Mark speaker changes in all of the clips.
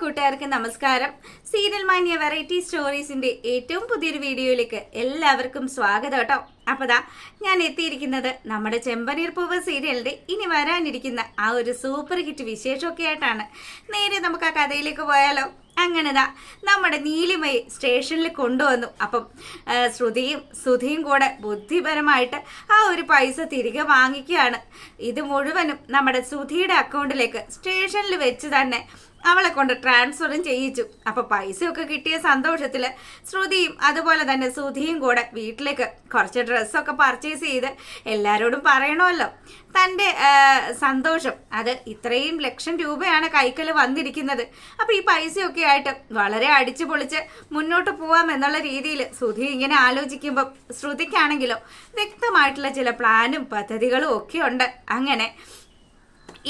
Speaker 1: കൂട്ടുകാർക്ക് നമസ്കാരം. സീരിയൽ മാന്യ വെറൈറ്റി സ്റ്റോറീസിന്റെ ഏറ്റവും പുതിയൊരു വീഡിയോയിലേക്ക് എല്ലാവർക്കും സ്വാഗതം കേട്ടോ. അപ്പതാ ഞാൻ എത്തിയിരിക്കുന്നത് നമ്മുടെ ചെമ്പനീർ പൂവ് സീരിയലിന്റെ ഇനി വരാനിരിക്കുന്ന ആ ഒരു സൂപ്പർ ഹിറ്റ് വിശേഷമൊക്കെ ആയിട്ടാണ്. നേരെ നമുക്ക് ആ കഥയിലേക്ക് പോയാലോ. അങ്ങനെതാ നമ്മുടെ നീലിമയെ സ്റ്റേഷനിൽ കൊണ്ടുവന്നു. അപ്പം ശ്രുതിയും സുധിയും കൂടെ ബുദ്ധിപരമായിട്ട് ആ ഒരു പൈസ തിരികെ വാങ്ങിക്കുകയാണ്. ഇത് മുഴുവനും നമ്മുടെ സുധിയുടെ അക്കൗണ്ടിലേക്ക് സ്റ്റേഷനിൽ വെച്ച് തന്നെ അവളെ കൊണ്ട് ട്രാൻസ്ഫറും ചെയ്യിച്ചു. അപ്പൊ പൈസയൊക്കെ കിട്ടിയ സന്തോഷത്തിൽ ശ്രുതിയും അതുപോലെ തന്നെ സുധിയും കൂടെ വീട്ടിലേക്ക് കുറച്ച് ഡ്രസ്സൊക്കെ പർച്ചേസ് ചെയ്ത് എല്ലാവരോടും പറയണമല്ലോ തൻ്റെ സന്തോഷം. അത് ഇത്രയും ലക്ഷം രൂപയാണ് കൈക്കൽ വന്നിരിക്കുന്നത്. അപ്പൊ ഈ പൈസയൊക്കെ ആയിട്ട് വളരെ അടിച്ചു പൊളിച്ച് മുന്നോട്ട് പോവാം എന്നുള്ള രീതിയിൽ സുധി ഇങ്ങനെ ആലോചിക്കുമ്പോൾ ശ്രുതിക്കാണെങ്കിലോ വ്യക്തമായിട്ടുള്ള ചില പ്ലാനും പദ്ധതികളും ഒക്കെ ഉണ്ട്. അങ്ങനെ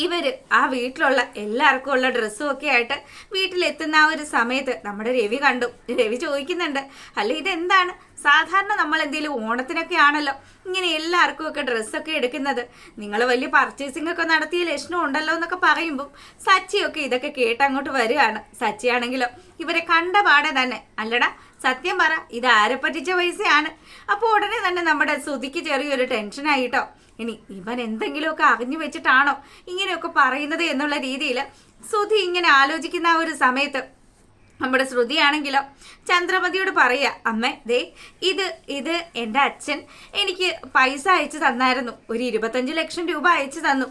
Speaker 1: ഇവര് ആ വീട്ടിലുള്ള എല്ലാവർക്കും ഉള്ള ഡ്രസ്സും ഒക്കെ ആയിട്ട് വീട്ടിലെത്തുന്ന ആ ഒരു സമയത്ത് നമ്മുടെ രവി കണ്ടു. രവി ചോദിക്കുന്നുണ്ട്, അല്ല ഇതെന്താണ്? സാധാരണ നമ്മൾ എന്തെങ്കിലും ഓണത്തിനൊക്കെ ആണല്ലോ ഇങ്ങനെ എല്ലാവർക്കും ഒക്കെ ഡ്രസ്സൊക്കെ എടുക്കുന്നത്. നിങ്ങൾ വലിയ പർച്ചേസിംഗ് ഒക്കെ നടത്തിയ ലക്ഷണം ഉണ്ടല്ലോ എന്നൊക്കെ പറയുമ്പോൾ സച്ചിയൊക്കെ ഇതൊക്കെ കേട്ട് അങ്ങോട്ട് വരികയാണ്. സച്ചിയാണെങ്കിലോ ഇവരെ കണ്ട പാടെ തന്നെ, അല്ലടാ സത്യം പറ, ഇത് ആരെ പറ്റിച്ച പൈസയാണ്? അപ്പോൾ ഉടനെ തന്നെ നമ്മുടെ സുധിക്ക് ചെറിയൊരു ടെൻഷനായിട്ടോ. ഇനി ഇവൻ എന്തെങ്കിലുമൊക്കെ അറിഞ്ഞു വെച്ചിട്ടാണോ ഇങ്ങനെയൊക്കെ പറയുന്നത് എന്നുള്ള രീതിയിൽ സുധി ഇങ്ങനെ ആലോചിക്കുന്ന ആ ഒരു സമയത്ത് നമ്മുടെ ശ്രുതിയാണെങ്കിലോ ചന്ദ്രമതിയോട് പറയുക, അമ്മേ ദേ ഇത് എൻ്റെ അച്ഛൻ എനിക്ക് പൈസ അയച്ചു തന്നായിരുന്നു. ഒരു 25 ലക്ഷം രൂപ അയച്ചു തന്നു.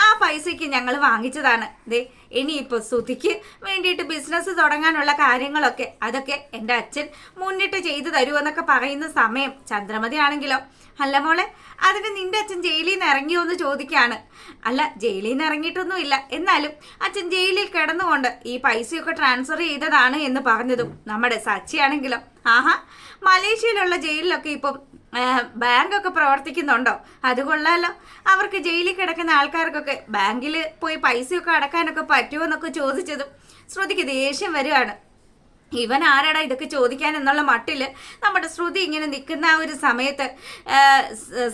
Speaker 1: ആ പൈസയ്ക്ക് ഞങ്ങൾ വാങ്ങിച്ചതാണ്. ദേ ഇനിയിപ്പോൾ സുധിക്ക് വേണ്ടിയിട്ട് ബിസിനസ് തുടങ്ങാനുള്ള കാര്യങ്ങളൊക്കെ അതൊക്കെ എൻ്റെ അച്ഛൻ മുന്നിട്ട് ചെയ്തു തരുമെന്നൊക്കെ പറയുന്ന സമയം ചന്ദ്രമതി ആണെങ്കിലോ, അല്ല മോളെ അതിന് നിന്റെ അച്ഛൻ ജയിലിൽ നിന്ന് ഇറങ്ങിയോ എന്ന് ചോദിക്കാണ്. അല്ല ജയിലിൽ നിന്ന് ഇറങ്ങിയിട്ടൊന്നുമില്ല, എന്നാലും അച്ഛൻ ജയിലിൽ കിടന്നുകൊണ്ട് ഈ പൈസയൊക്കെ ട്രാൻസ്ഫർ ചെയ്തതാണ് എന്ന് പറഞ്ഞതും നമ്മുടെ സച്ചിയാണെങ്കിലോ, ആഹാ മലേഷ്യയിലുള്ള ജയിലിലൊക്കെ ഇപ്പം ബാങ്കൊക്കെ പ്രവർത്തിക്കുന്നുണ്ടോ? അത് കൊള്ളാലോ. അവർക്ക് ജയിലിൽ കിടക്കുന്ന ആൾക്കാർക്കൊക്കെ ബാങ്കിൽ പോയി പൈസയൊക്കെ അടക്കാനൊക്കെ പറ്റുമോ എന്നൊക്കെ ചോദിച്ചതും ശ്രുതിക്ക് ദേഷ്യം വരികയാണ്. ഇവൻ ആരാടാ ഇതൊക്കെ ചോദിക്കാൻ എന്നുള്ള മട്ടില് നമ്മുടെ ശ്രുതി ഇങ്ങനെ നിൽക്കുന്ന ആ ഒരു സമയത്ത്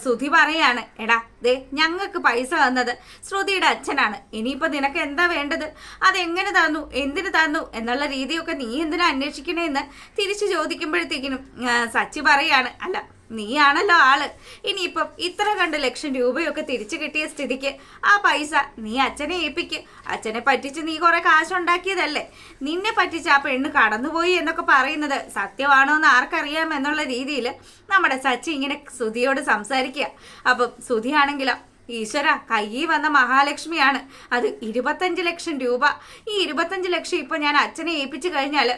Speaker 1: ശ്രുതി പറയാണ്, എടാ ദേ ഞങ്ങൾക്ക് പൈസ തന്നത് ശ്രുതിയുടെ അച്ഛനാണ്. ഇനിയിപ്പോൾ നിനക്ക് എന്താ വേണ്ടത്? അതെങ്ങനെ തന്നു, എന്തിനു തന്നു എന്നുള്ള രീതിയൊക്കെ നീ എന്തിനാ അന്വേഷിക്കണേന്ന് തിരിച്ചു ചോദിക്കുമ്പോഴത്തേക്കിനും സച്ചി പറയാണ്, അല്ല നീയാണല്ലോ ആള്. ഇനിയിപ്പം ഇത്ര 2 ലക്ഷം രൂപയൊക്കെ തിരിച്ചു കിട്ടിയ സ്ഥിതിക്ക് ആ പൈസ നീ അച്ഛനെ ഏൽപ്പിക്ക്. അച്ഛനെ പറ്റിച്ച് നീ കുറെ കാശുണ്ടാക്കിയതല്ലേ. നിന്നെ പറ്റിച്ച് ആ പെണ്ണ് കടന്നുപോയി എന്നൊക്കെ പറയുന്നത് സത്യമാണോ എന്ന് ആർക്കറിയാം എന്നുള്ള രീതിയിൽ നമ്മുടെ സച്ചി ഇങ്ങനെ സുധിയോട് സംസാരിക്കുക. അപ്പം സുധിയാണെങ്കിലോ, ഈശ്വര കയ്യിൽ വന്ന മഹാലക്ഷ്മിയാണ്. അത് 25 ലക്ഷം രൂപ. ഈ 25 ലക്ഷം ഇപ്പൊ ഞാൻ അച്ഛനെ ഏൽപ്പിച്ചു കഴിഞ്ഞാൽ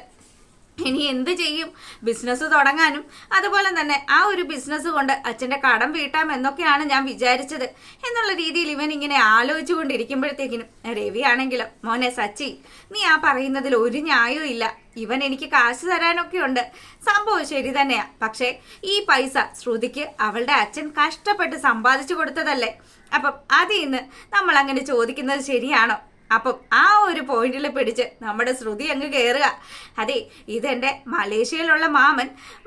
Speaker 1: ഇനി എന്ത് ചെയ്യും? ബിസിനസ് തുടങ്ങാനും അതുപോലെ തന്നെ ആ ഒരു ബിസിനസ് കൊണ്ട് അച്ഛൻ്റെ കടം വീട്ടാം എന്നൊക്കെയാണ് ഞാൻ വിചാരിച്ചത് എന്നുള്ള രീതിയിൽ ഇവൻ ഇങ്ങനെ ആലോചിച്ചു കൊണ്ടിരിക്കുമ്പോഴത്തേക്കിനും രവി ആണെങ്കിലും, മോനെ സച്ചി നീ ആ പറയുന്നതിൽ ഒരു ന്യായവും ഇല്ല. ഇവൻ എനിക്ക് കാശ് തരാനൊക്കെ ഉണ്ട്, സംഭവം ശരി തന്നെയാ. പക്ഷേ ഈ പൈസ ശ്രുതിക്ക് അവളുടെ അച്ഛൻ കഷ്ടപ്പെട്ട് സമ്പാദിച്ചു കൊടുത്തതല്ലേ. അപ്പം അതിൽ നിന്ന് നമ്മൾ അങ്ങനെ ചോദിക്കുന്നത് ശരിയാണോ? അപ്പം ആ ഒരു പോയിന്റിൽ പിടിച്ച് നമ്മുടെ ശ്രുതി അങ്ങ് കയറുക. അതെ ഇതെൻ്റെ മലേഷ്യയിലുള്ള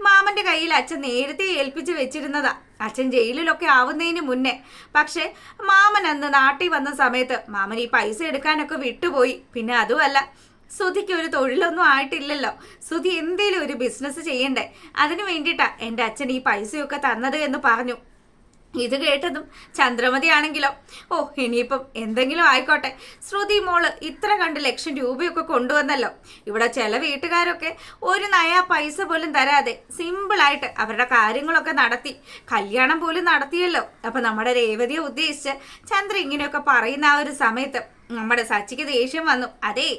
Speaker 1: മാമൻ്റെ കയ്യിൽ അച്ഛൻ നേരത്തെ ഏൽപ്പിച്ച് വെച്ചിരുന്നതാ, അച്ഛൻ ജയിലിലൊക്കെ ആവുന്നതിന് മുന്നേ. പക്ഷെ മാമൻ അന്ന് നാട്ടിൽ വന്ന സമയത്ത് മാമൻ ഈ പൈസ എടുക്കാനൊക്കെ വിട്ടുപോയി. പിന്നെ അതുമല്ല സുധിക്ക് ഒരു തൊഴിലൊന്നും ആയിട്ടില്ലല്ലോ. സുധി എന്തേലും ഒരു ബിസിനസ് ചെയ്യണ്ടേ, അതിനു വേണ്ടിയിട്ടാ എൻ്റെ അച്ഛൻ ഈ പൈസയൊക്കെ തന്നത് എന്ന് പറഞ്ഞു. ഇത് കേട്ടതും ചന്ദ്രമതി ആണെങ്കിലോ, ഓ ഇനിയിപ്പം എന്തെങ്കിലും ആയിക്കോട്ടെ, ശ്രുതി മോള് ഇത്ര 2 ലക്ഷം രൂപയൊക്കെ കൊണ്ടുവന്നല്ലോ. ഇവിടെ ചില വീട്ടുകാരൊക്കെ ഒരു നയാ പൈസ പോലും തരാതെ സിമ്പിളായിട്ട് അവരുടെ കാര്യങ്ങളൊക്കെ നടത്തി, കല്യാണം പോലും നടത്തിയല്ലോ. അപ്പൊ നമ്മുടെ രേവതിയെ ഉദ്ദേശിച്ച് ചന്ദ്ര ഇങ്ങനെയൊക്കെ പറയുന്ന ആ ഒരു സമയത്ത് നമ്മുടെ സച്ചിക്ക് ദേഷ്യം വന്നു. അതേ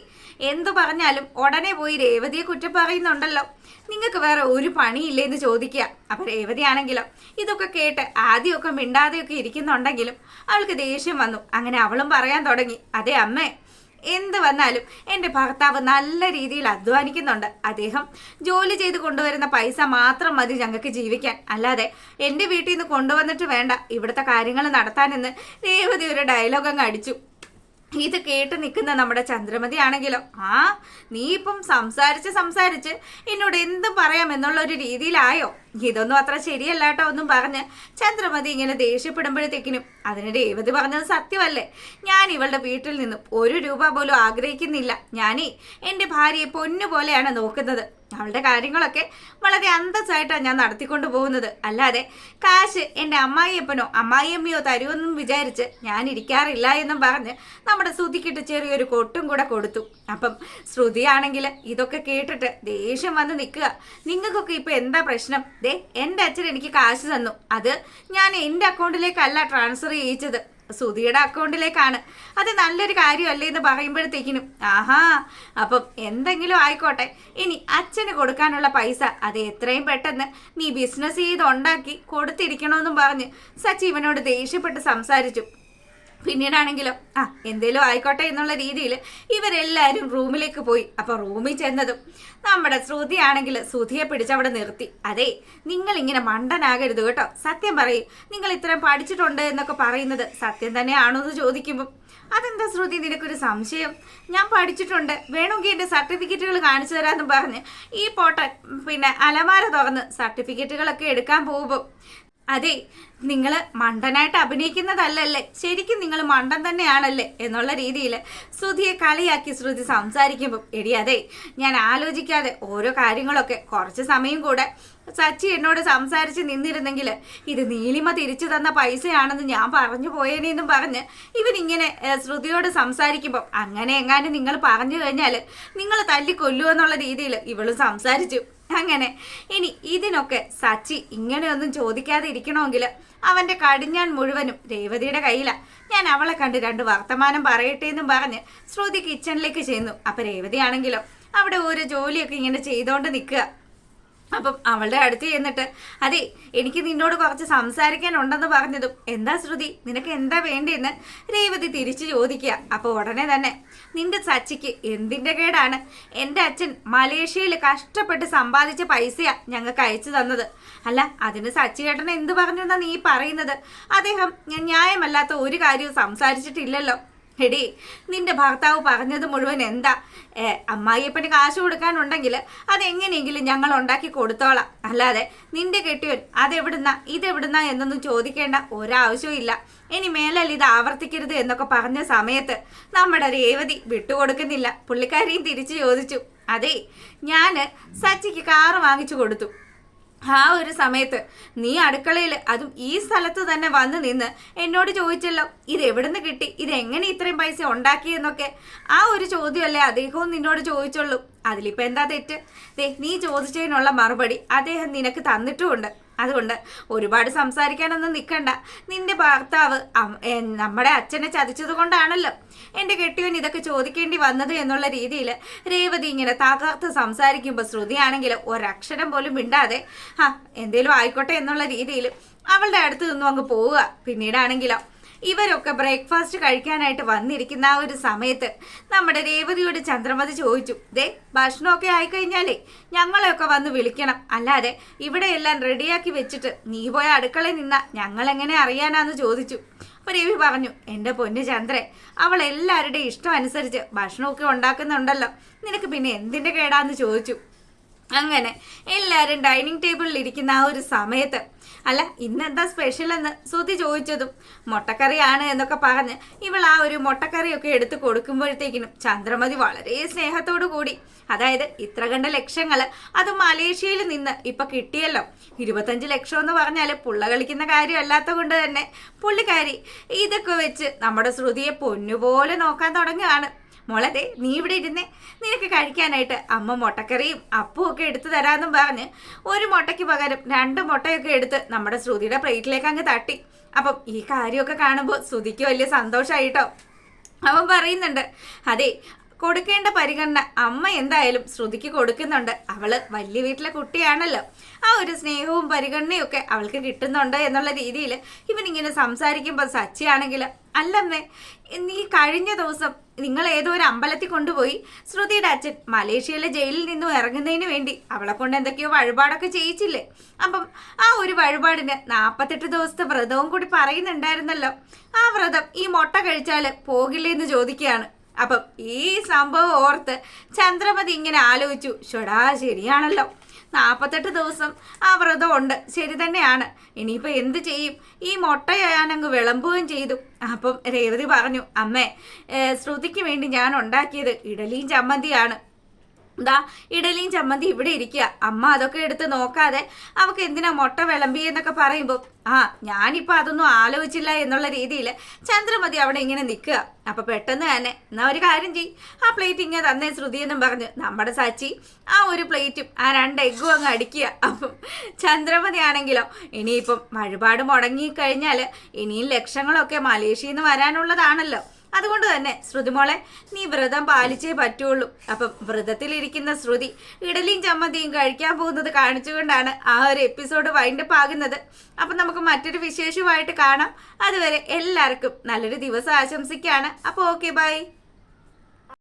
Speaker 1: എന്തു പറഞ്ഞാലും ഉടനെ പോയി രേവതിയെ കുറ്റം പറയുന്നുണ്ടല്ലോ, നിങ്ങൾക്ക് വേറെ ഒരു പണിയില്ലേന്ന് ചോദിക്കുക. അപ്പൊ രേവതി ആണെങ്കിലോ ഇതൊക്കെ കേട്ട് ആദ്യമൊക്കെ മിണ്ടാതെയൊക്കെ ഇരിക്കുന്നുണ്ടെങ്കിലും അവൾക്ക് ദേഷ്യം വന്നു. അങ്ങനെ അവളും പറയാൻ തുടങ്ങി, അതെ അമ്മേ എന്ത് വന്നാലും എൻ്റെ ഭർത്താവ് നല്ല രീതിയിൽ അധ്വാനിക്കുന്നുണ്ട്. അദ്ദേഹം ജോലി ചെയ്ത് കൊണ്ടുവരുന്ന പൈസ മാത്രം മതി ഞങ്ങൾക്ക് ജീവിക്കാൻ, അല്ലാതെ എൻ്റെ വീട്ടിൽ നിന്ന് കൊണ്ടുവന്നിട്ട് വേണ്ട ഇവിടുത്തെ കാര്യങ്ങൾ നടത്താനെന്ന് രേവതി ഒരു ഡയലോഗ് അങ്ങ് അടിച്ചു. ഇത് കേട്ട് നിൽക്കുന്ന നമ്മുടെ ചന്ദ്രമതി ആണെങ്കിലോ, നീ ഇപ്പം സംസാരിച്ച് എന്നോട് എന്ത് പറയാം എന്നുള്ള ഒരു രീതിയിലായോ? ഇതൊന്നും അത്ര ശരിയല്ല കേട്ടോ ഒന്നും പറഞ്ഞ് ചന്ദ്രമതി ഇങ്ങനെ ദേഷ്യപ്പെടുമ്പോഴത്തേക്കിനും അതിന് രേവതി പറഞ്ഞത് സത്യമല്ലേ, ഞാൻ ഇവളുടെ വീട്ടിൽ നിന്നും 1 രൂപ പോലും ആഗ്രഹിക്കുന്നില്ല. ഞാനേ എൻ്റെ ഭാര്യയെ പൊന്നു പോലെയാണ് നോക്കുന്നത്. അവളുടെ കാര്യങ്ങളൊക്കെ വളരെ അന്തസ്സായിട്ടാണ് ഞാൻ നടത്തിക്കൊണ്ട് പോകുന്നത്. അല്ലാതെ കാശ് എൻ്റെ അമ്മായിയപ്പനോ അമ്മായിയമ്മയോ തരുമെന്നും വിചാരിച്ച് ഞാൻ ഇരിക്കാറില്ല എന്നും പറഞ്ഞ് നമ്മുടെ ശ്രുതിക്കിട്ട് ചെറിയൊരു കൊട്ടും കൂടെ കൊടുത്തു. അപ്പം ശ്രുതിയാണെങ്കിൽ ഇതൊക്കെ കേട്ടിട്ട് ദേഷ്യം വന്ന് നിൽക്കുക. നിങ്ങൾക്കൊക്കെ ഇപ്പം എന്താ പ്രശ്നം? ദേ എൻ്റെ അച്ഛൻ എനിക്ക് കാശ് തന്നു, അത് ഞാൻ എൻ്റെ അക്കൗണ്ടിലേക്കല്ല ട്രാൻസ്ഫർ ചെയ്യിച്ചത്, സുധിയുടെ അക്കൗണ്ടിലേക്കാണ്. അത് നല്ലൊരു കാര്യമല്ലേ എന്ന് പറയുമ്പോഴത്തേക്കിനും ആഹാ, അപ്പം എന്തെങ്കിലും ആയിക്കോട്ടെ, ഇനി അച്ഛന് കൊടുക്കാനുള്ള പൈസ അത് എത്രയും പെട്ടെന്ന് നീ ബിസിനസ് ചെയ്ത് ഉണ്ടാക്കി കൊടുത്തിരിക്കണമെന്നും പറഞ്ഞ് സച്ചി ഇവനോട് ദേഷ്യപ്പെട്ട് സംസാരിച്ചു. പിന്നീടാണെങ്കിലോ എന്തേലും ആയിക്കോട്ടെ എന്നുള്ള രീതിയിൽ ഇവരെല്ലാവരും റൂമിലേക്ക് പോയി. അപ്പൊ റൂമിൽ ചെന്നതും നമ്മുടെ ശ്രുതിയാണെങ്കിൽ ശ്രുതിയെ പിടിച്ചവിടെ നിർത്തി. അതെ, നിങ്ങൾ ഇങ്ങനെ മണ്ടനാകരുത് കേട്ടോ, സത്യം പറയും, നിങ്ങൾ ഇത്രയും പഠിച്ചിട്ടുണ്ട് എന്നൊക്കെ പറയുന്നത് സത്യം തന്നെയാണോ എന്ന് ചോദിക്കുമ്പോൾ അതെന്താ ശ്രുതി നിനക്കൊരു സംശയം? ഞാൻ പഠിച്ചിട്ടുണ്ട്, വേണമെങ്കിൽ എൻ്റെ സർട്ടിഫിക്കറ്റുകൾ കാണിച്ചു തരാമെന്ന് പറഞ്ഞ് ഈ പിന്നെ അലമാര തുറന്ന് സർട്ടിഫിക്കറ്റുകളൊക്കെ എടുക്കാൻ പോകുമ്പോൾ അതെ, നിങ്ങൾ മണ്ടനായിട്ട് അഭിനയിക്കുന്നതല്ലല്ലേ, ശരിക്കും നിങ്ങൾ മണ്ടൻ തന്നെയാണല്ലേ എന്നുള്ള രീതിയിൽ ശ്രുതിയെ കളിയാക്കി ശ്രുതി സംസാരിക്കുമ്പോൾ എടി അതെ, ഞാൻ ആലോചിക്കാതെ ഓരോ കാര്യങ്ങളൊക്കെ കുറച്ച് സമയം കൂടെ സച്ചി എന്നോട് സംസാരിച്ച് നിന്നിരുന്നെങ്കിൽ ഇത് നീലിമ തിരിച്ചു തന്ന പൈസയാണെന്ന് ഞാൻ പറഞ്ഞു പോയേനെന്നും പറഞ്ഞ് ഇവനിങ്ങനെ ശ്രുതിയോട് സംസാരിക്കുമ്പോൾ അങ്ങനെ എങ്ങാനും നിങ്ങൾ പറഞ്ഞു കഴിഞ്ഞാൽ നിങ്ങൾ തല്ലിക്കൊല്ലുമെന്നുള്ള രീതിയിൽ ഇവളും സംസാരിച്ചു. അങ്ങനെ ഇനി ഇതിനൊക്കെ സച്ചി ഇങ്ങനെയൊന്നും ചോദിക്കാതെ ഇരിക്കണമെങ്കിൽ അവൻ്റെ കടിഞ്ഞാൻ മുഴുവനും രേവതിയുടെ കയ്യിലാണ്. ഞാൻ അവളെ കണ്ട് 2 വർത്തമാനം പറയട്ടെ എന്നും പറഞ്ഞ് ശ്രുതി കിച്ചണിലേക്ക് ചെന്നു. അപ്പം രേവതിയാണെങ്കിലോ അവിടെ ഓരോ ജോലിയൊക്കെ ഇങ്ങനെ ചെയ്തുകൊണ്ട് നിൽക്കുക. അപ്പം അവളുടെ അടുത്ത് ചെന്നിട്ട് അതെ, എനിക്ക് നിന്നോട് കുറച്ച് സംസാരിക്കാനുണ്ടെന്ന് പറഞ്ഞതും എന്താ ശ്രുതി, നിനക്ക് എന്താ വേണ്ടിയെന്ന് രേവതി തിരിച്ചു ചോദിക്കുക. അപ്പോൾ ഉടനെ തന്നെ നിന്റെ സച്ചിക്ക് എന്തിൻ്റെ കേടാണ്? എൻ്റെ അച്ഛൻ മലേഷ്യയിൽ കഷ്ടപ്പെട്ട് സമ്പാദിച്ച പൈസയാ ഞങ്ങൾക്ക് അയച്ചു തന്നത്. അല്ല, അതിന് സച്ചി ചേട്ടൻ എന്ത് പറഞ്ഞു എന്നാ നീ പറയുന്നത്? അദ്ദേഹം ന്യായമല്ലാത്ത ഒരു കാര്യവും സംസാരിച്ചിട്ടില്ലല്ലോ. എടി, നിന്റെ ഭർത്താവ് പറഞ്ഞത് മുഴുവൻ എന്താ? അമ്മായിയപ്പന് കാശ് കൊടുക്കാനുണ്ടെങ്കിൽ അതെങ്ങനെയെങ്കിലും ഞങ്ങൾ ഉണ്ടാക്കി കൊടുത്തോളാം, അല്ലാതെ നിന്റെ കെട്ടിയവൻ അതെവിടുന്ന ഇതെവിടുന്ന എന്നൊന്നും ചോദിക്കേണ്ട ഒരാവശ്യവും ഇല്ല. ഇനി മേലല്ല ഇത് ആവർത്തിക്കരുത് എന്നൊക്കെ പറഞ്ഞ സമയത്ത് നമ്മുടെ രേവതി വിട്ടുകൊടുക്കുന്നില്ല. പുള്ളിക്കാരിയും തിരിച്ചു ചോദിച്ചു, അതെ, ഞാൻ സച്ചിക്ക് കാറ് വാങ്ങിച്ചു കൊടുത്തു. ആ ഒരു സമയത്ത് നീ അടുക്കളയിൽ അതും ഈ സ്ഥലത്ത് തന്നെ വന്ന് നിന്ന് എന്നോട് ചോദിച്ചല്ലോ ഇത് എവിടുന്ന് കിട്ടി, ഇതെങ്ങനെ ഇത്രയും പൈസ ഉണ്ടാക്കിയെന്നൊക്കെ. ആ ഒരു ചോദ്യമല്ലേ അദ്ദേഹവും നിന്നോട് ചോദിച്ചുള്ളൂ. അതിലിപ്പോൾ എന്താ തെറ്റ്? നീ ചോദിച്ചതിനുള്ള മറുപടി അദ്ദേഹം നിനക്ക് തന്നിട്ടുമുണ്ട്. അതുകൊണ്ട് ഒരുപാട് സംസാരിക്കാനൊന്നും നിൽക്കണ്ട. നിന്റെ ഭർത്താവ് നമ്മുടെ അച്ഛനെ ചതിച്ചത് കൊണ്ടാണല്ലോ എൻ്റെ കെട്ടിയവൻ ഇതൊക്കെ ചോദിക്കേണ്ടി വന്നത് എന്നുള്ള രീതിയിൽ രേവതി ഇങ്ങനെ തകർത്ത് സംസാരിക്കുമ്പോൾ ശ്രുതിയാണെങ്കിൽ ഒരക്ഷരം പോലും മിണ്ടാതെ എന്തേലും ആയിക്കോട്ടെ എന്നുള്ള രീതിയിൽ അവളുടെ അടുത്ത് നിന്നും അങ്ങ് പോവുക. പിന്നീടാണെങ്കിലോ ഇവരൊക്കെ ബ്രേക്ക്ഫാസ്റ്റ് കഴിക്കാനായിട്ട് വന്നിരിക്കുന്ന ആ ഒരു സമയത്ത് നമ്മുടെ രേവതിയോട് ചന്ദ്രമതി ചോദിച്ചു, ദേ ഭക്ഷണമൊക്കെ ആയിക്കഴിഞ്ഞാലേ ഞങ്ങളെയൊക്കെ വന്ന് വിളിക്കണം, അല്ലാതെ ഇവിടെ എല്ലാം റെഡിയാക്കി വെച്ചിട്ട് നീ പോയ അടുക്കളയിൽ നിന്നാ ഞങ്ങളെങ്ങനെ അറിയാനാന്ന് ചോദിച്ചു. അപ്പോൾ രവി പറഞ്ഞു, എൻ്റെ പൊന്നു ചന്ദ്രൻ, അവൾ എല്ലാവരുടെയും ഇഷ്ടം അനുസരിച്ച് ഭക്ഷണമൊക്കെ ഉണ്ടാക്കുന്നുണ്ടല്ലോ, നിനക്ക് പിന്നെ എന്തിൻ്റെ കേടാന്ന് ചോദിച്ചു. അങ്ങനെ എല്ലാവരും ഡൈനിങ് ടേബിളിൽ ഇരിക്കുന്ന ആ ഒരു സമയത്ത് അല്ല ഇന്നെന്താ സ്പെഷ്യൽ എന്ന് ശ്രുതി ചോദിച്ചതും മുട്ടക്കറിയാണ് എന്നൊക്കെ പറഞ്ഞ് ഇവൾ ആ ഒരു മുട്ടക്കറിയൊക്കെ എടുത്ത് കൊടുക്കുമ്പോഴത്തേക്കിനും ചന്ദ്രമതി വളരെ സ്നേഹത്തോടു കൂടി, അതായത് ഇത്ര കണ്ട ലക്ഷങ്ങൾ അത് മലേഷ്യയിൽ നിന്ന് ഇപ്പൊ കിട്ടിയല്ലോ, 25 ലക്ഷം എന്ന് പറഞ്ഞാൽ പുള്ള കളിക്കുന്ന കാര്യമല്ലാത്ത കൊണ്ട് തന്നെ പുള്ളിക്കാരി ഇതൊക്കെ വെച്ച് നമ്മുടെ ശ്രുതിയെ പൊന്നുപോലെ നോക്കാൻ തുടങ്ങുകയാണ്. മോളെ, നീ ഇവിടെ ഇരുന്നേ, നിനക്ക് കഴിക്കാനായിട്ട് അമ്മ മുട്ടക്കറിയും അപ്പവും ഒക്കെ എടുത്തു തരാമെന്നും പറഞ്ഞ് ഒരു മുട്ടയ്ക്ക് പകരം 2 മുട്ടയൊക്കെ എടുത്ത് നമ്മുടെ ശ്രുതിയുടെ പ്ലേറ്റിലേക്ക് അങ്ങ് തട്ടി. അപ്പം ഈ കാര്യമൊക്കെ കാണുമ്പോൾ ശ്രുതിക്ക് വലിയ സന്തോഷമായിട്ടോ. അവൻ പറയുന്നുണ്ട്, അതെ, കൊടുക്കേണ്ട പരിഗണന അമ്മ എന്തായാലും ശ്രുതിക്ക് കൊടുക്കുന്നുണ്ട്. അവള് വലിയ വീട്ടിലെ കുട്ടിയാണല്ലോ, ആ ഒരു സ്നേഹവും പരിഗണനയും ഒക്കെ അവൾക്ക് കിട്ടുന്നുണ്ട് എന്നുള്ള രീതിയിൽ ഇവനിങ്ങനെ സംസാരിക്കുമ്പോൾ സച്ചിയാണെങ്കിൽ, അല്ലമ്മേ, നീ കഴിഞ്ഞ ദിവസം നിങ്ങൾ ഏതോ ഒരു അമ്പലത്തിൽ കൊണ്ടുപോയി ശ്രുതിയുടെ അച്ഛൻ മലേഷ്യയിലെ ജയിലിൽ നിന്നും ഇറങ്ങുന്നതിന് വേണ്ടി അവളെ കൊണ്ട് എന്തൊക്കെയോ വഴിപാടൊക്കെ ചെയ്യിച്ചില്ലേ? അപ്പം ആ ഒരു വഴിപാടിന് 48 ദിവസത്തെ വ്രതവും കൂടി പറയുന്നുണ്ടായിരുന്നല്ലോ. ആ വ്രതം ഈ മുട്ട കഴിച്ചാൽ പോകില്ലേ എന്ന് ചോദിക്കുകയാണ്. അപ്പം ഈ സംഭവം ഓർത്ത് ചന്ദ്രമതി ഇങ്ങനെ ആലോചിച്ചു, ഷൊടാ ശരിയാണല്ലോ, 48 ദിവസം ആ വ്രതമുണ്ട്, ശരി തന്നെയാണ്. ഇനിയിപ്പോൾ എന്ത് ചെയ്യും? ഈ മുട്ട ഞാനങ്ങ് വിളമ്പുകയും ചെയ്തു. അപ്പം രേവതി പറഞ്ഞു, അമ്മേ, ശ്രുതിക്ക് വേണ്ടി ഞാൻ ഉണ്ടാക്കിയത് ഇഡലിയും ചമ്മന്തിയാണ്. ദാ ഇഡലിയും ചമ്മന്തി ഇവിടെ ഇരിക്കുക. അമ്മ അതൊക്കെ എടുത്ത് നോക്കാതെ അവൾക്ക് എന്തിനാ മുട്ട വിളമ്പിയെന്നൊക്കെ പറയുമ്പോൾ ഞാനിപ്പോൾ അതൊന്നും ആലോചിച്ചില്ല എന്നുള്ള രീതിയിൽ ചന്ദ്രമതി അവിടെ ഇങ്ങനെ നിൽക്കുക. അപ്പം പെട്ടെന്ന് തന്നെ എന്നാ ഒരു കാര്യം ചെയ്യും, ആ പ്ലേറ്റ് ഇങ്ങനെ തന്നെ ശ്രുതി എന്നും പറഞ്ഞ് നമ്മുടെ സച്ചി ആ ഒരു പ്ലേറ്റും ആ 2 എഗ്ഗും അങ്ങ് അടിക്കുക. അപ്പം ചന്ദ്രമതി ആണെങ്കിലോ ഇനിയിപ്പം വഴിപാട് മുടങ്ങിക്കഴിഞ്ഞാൽ ഇനിയും ലക്ഷങ്ങളൊക്കെ മലേഷ്യയിൽ നിന്ന് വരാനുള്ളതാണല്ലോ. അതുകൊണ്ട് തന്നെ ശ്രുതിമോളെ, നീ വ്രതം പാലിച്ചേ പറ്റുള്ളൂ. അപ്പം വ്രതത്തിലിരിക്കുന്ന ശ്രുതി ഇഡലിയും ചമ്മന്തിയും കഴിക്കാൻ പോകുന്നത് കാണിച്ചുകൊണ്ടാണ് ആ ഒരു എപ്പിസോഡ് വൈൻഡപ്പ് ആകുന്നത്. അപ്പം നമുക്ക് മറ്റൊരു വിശേഷമായിട്ട് കാണാം. അതുവരെ എല്ലാവർക്കും നല്ലൊരു ദിവസം ആശംസിക്കുകയാണ്. അപ്പോൾ ഓക്കെ, ബൈ.